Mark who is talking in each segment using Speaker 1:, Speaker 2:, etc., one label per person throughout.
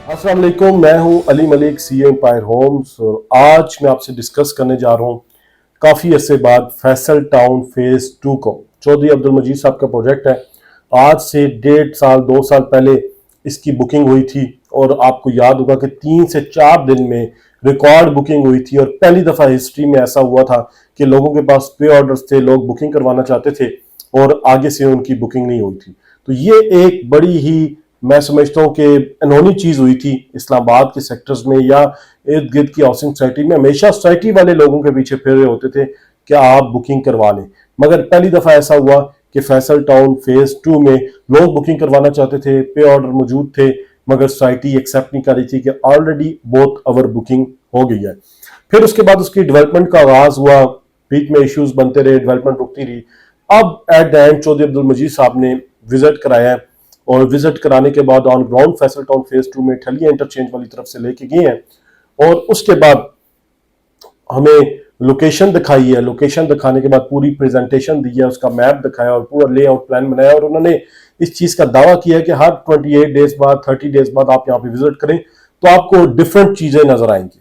Speaker 1: अस्सलाम वालेकुम, मैं हूं अली मलिक, सी एम्पायर होम्स। और आज मैं आपसे डिस्कस करने जा रहा हूं काफ़ी अरसे बाद फैसल टाउन फेज़ 2 को। चौधरी अब्दुल मजीद साहब का प्रोजेक्ट है। आज से 1.5 साल 2 साल पहले इसकी बुकिंग हुई थी और आपको याद होगा कि 3 से 4 दिन में रिकॉर्ड बुकिंग हुई थी। और पहली दफ़ा हिस्ट्री में ऐसा हुआ था कि लोगों के पास पे ऑर्डर्स थे, लोग बुकिंग करवाना चाहते थे और आगे से उनकी बुकिंग नहीं हुई थी। तो ये एक बड़ी ही, मैं समझता हूँ कि अनहोनी चीज हुई थी इस्लामाबाद के सेक्टर्स में या इर्द गिर्द की हाउसिंग सोसाइटी में। हमेशा सोसाइटी वाले लोगों के पीछे फिर रहे होते थे कि आप बुकिंग करवा लें, मगर पहली दफा ऐसा हुआ कि फैसल टाउन फेज 2 में लोग बुकिंग करवाना चाहते थे, पे ऑर्डर मौजूद थे, मगर सोसाइटी एक्सेप्ट नहीं कर रही थी कि ऑलरेडी बोथ अवर बुकिंग हो गई है। फिर उसके बाद उसकी डेवलपमेंट का आगाज हुआ, बीच में इश्यूज बनते रहे, डेवलपमेंट रुकती रही। अब at the end Chaudhary Abdul Majid sahab ने विजिट कराया है और विजिट कराने के बाद on ground Faisal town phase 2 में ठलिया इंटरचेंज वाली तरफ से लेके गए हैं और उसके बाद हमें लोकेशन दिखाई है। लोकेशन दिखाने के बाद पूरी प्रेजेंटेशन दी है, उसका मैप दिखाया और पूरा लेआउट प्लान बनाया। और उन्होंने इस चीज का दावा किया कि हर 28 डेज बाद 30 डेज बाद आप यहाँ पे विजिट करें तो आपको डिफरेंट चीजें नजर आएंगी।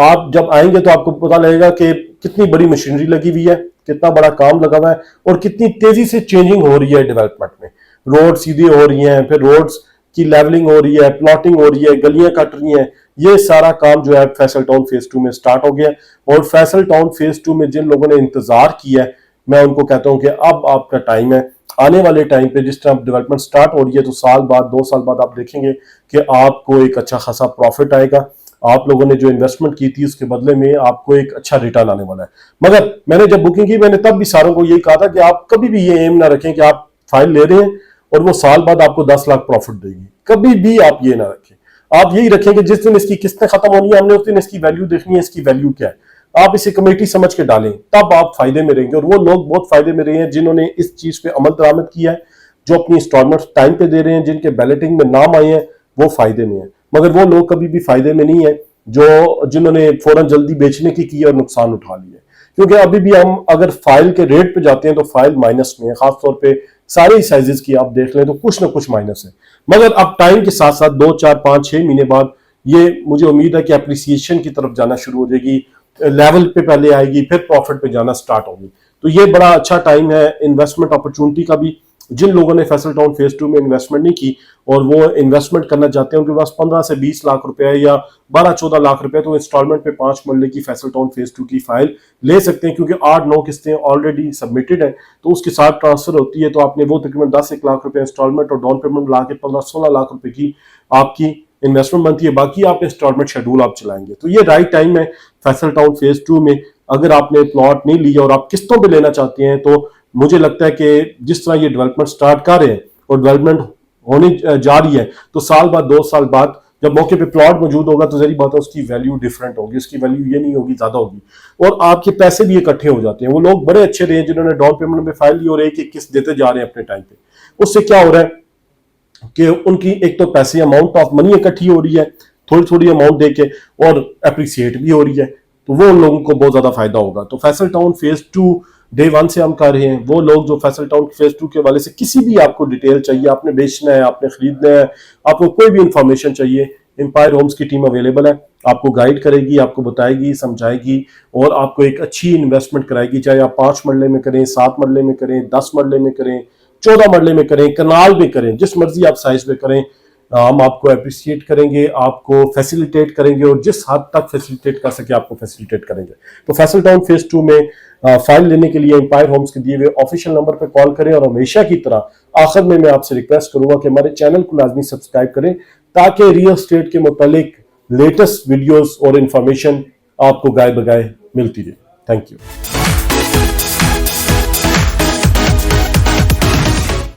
Speaker 1: आप जब आएंगे तो आपको पता लगेगा कि कितनी बड़ी मशीनरी लगी हुई है, कितना बड़ा काम लगा हुआ है और कितनी तेजी से चेंजिंग हो रही है डेवलपमेंट में। रोड सीधी हो रही हैं, फिर रोड्स की लेवलिंग हो रही है, प्लॉटिंग हो रही है, गलियां कट रही हैं। ये सारा काम जो है फैसल टाउन फेज 2 में स्टार्ट हो गया। और फैसल टाउन फेज 2 में जिन लोगों ने इंतजार किया है, मैं उनको कहता हूं कि अब आपका टाइम है। आने वाले टाइम पे जिस तरह डेवलपमेंट स्टार्ट हो रही है तो साल बाद 2 साल बाद आप देखेंगे कि आपको एक अच्छा खासा प्रॉफिट आएगा। आप लोगों ने जो इन्वेस्टमेंट की थी उसके बदले में आपको एक अच्छा रिटर्न आने वाला है। मगर मैंने जब बुकिंग की, मैंने तब भी सारों को यही कहा था कि आप कभी भी ये एम ना रखें कि आप फाइल ले रहे हैं और वो साल बाद आपको 10 लाख प्रॉफिट देगी। कभी भी आप ये ना रखें। आप यही रखें कि जिस दिन इसकी किस्तें खत्म होनी है, हमने उस दिन इसकी वैल्यू देखनी है, इसकी वैल्यू क्या है। आप इसे कमेटी समझ के डालें, तब आप फायदे में रहेंगे। और वो लोग बहुत फायदे में रहे हैं जिन्होंने इस चीज पे अमल दरामद किया है, जो अपनी इंस्टॉलमेंट टाइम पे दे रहे हैं, जिनके बैलेटिंग में नाम आए हैं, वो फायदे में है। मगर वो लोग कभी भी फायदे में नहीं है जिन्होंने फौरन जल्दी बेचने की और नुकसान उठा लिया। क्योंकि अभी भी हम अगर फाइल के रेट पे जाते हैं तो फाइल माइनस में है, खासतौर पे सारे साइजेस की आप देख लें तो कुछ ना कुछ माइनस है। मगर अब टाइम के साथ साथ 2 4 5 6 महीने बाद ये मुझे उम्मीद है कि एप्रिसिएशन की तरफ जाना शुरू हो जाएगी, लेवल पे पहले आएगी, फिर प्रॉफिट पे जाना स्टार्ट होगी। तो ये बड़ा अच्छा टाइम है इन्वेस्टमेंट अपॉर्चुनिटी का भी। जिन लोगों ने फैसल टाउन फेज 2 में इन्वेस्टमेंट नहीं की और वो इन्वेस्टमेंट करना चाहते हैं, उनके पास 15 से 20 लाख रुपए या 12-14 लाख रुपए, तो इंस्टॉलमेंट पे 5 मरले की फैसल टाउन फेज 2 की फाइल ले सकते हैं। क्योंकि 8-9 किस्तें ऑलरेडी सबमिटेड है तो उसके साथ ट्रांसफर होती है। तो आपने वो तकरीबन 10-1 लाख रुपए इंस्टॉलमेंट और डाउन पेमेंट ला के 15-16 लाख रुपए की आपकी इन्वेस्टमेंट बनती है। बाकी आप इंस्टॉलमेंट शेड्यूल आप चलाएंगे। तो ये राइट टाइम है फैसल टाउन फेज 2 में। अगर आपने प्लॉट नहीं लिया और आप किस्तों पे लेना चाहते हैं तो मुझे लगता है कि जिस तरह ये डेवलपमेंट स्टार्ट कर रहे हैं और डेवलपमेंट होने जा रही है, तो साल बाद 2 साल बाद जब मौके पे प्लॉट मौजूद होगा तो जरी बात है उसकी वैल्यू डिफरेंट होगी, उसकी वैल्यू ये नहीं होगी, ज्यादा होगी और आपके पैसे भी इकट्ठे हो जाते हैं। वो लोग बड़े अच्छे रहे जिन्होंने डाउन पेमेंट में फाइल ली और एक एक किस्त देते जा रहे हैं अपने टाइम पे। उससे क्या हो रहा है कि उनकी एक तो पैसे अमाउंट ऑफ मनी इकट्ठी हो रही है, थोड़ी थोड़ी अमाउंट देके, और अप्रिसिएट भी हो रही है। तो वो उन लोगों को बहुत ज्यादा फायदा होगा। तो फैसल टाउन फेज 2 डे 1 से हम कर रहे हैं। वो लोग जो फैसल टाउन फेज 2 के वाले से किसी भी आपको डिटेल चाहिए, आपने बेचना है, आपने खरीदना है, आपको कोई भी इंफॉर्मेशन चाहिए, एम्पायर होम्स की टीम अवेलेबल है। आपको गाइड करेगी, आपको बताएगी, समझाएगी और आपको एक अच्छी इन्वेस्टमेंट कराएगी। चाहे आप 5 मरले में करें, 7 मरले में करें, 10 मरले में करें, 14 मरले में करें, कनाल में करें, जिस मर्जी आप साइज में करें, हम आपको अप्रिशिएट करेंगे, आपको फैसिलिटेट करेंगे और जिस हद तक फैसिलिटेट कर सके आपको फैसिलिटेट करेंगे। तो फैसल टाउन फेज 2 में फाइल लेने के लिए एम्पायर होम्स के दिए हुए ऑफिशियल नंबर पर कॉल करें। और हमेशा की तरह आखिर में मैं आपसे रिक्वेस्ट करूंगा कि हमारे चैनल को लाजमी सब्सक्राइब करें ताकि रियल एस्टेट के मुतालिक लेटेस्ट वीडियोस और इंफॉर्मेशन आपको गाय बगाए मिलती रहे। Thank you.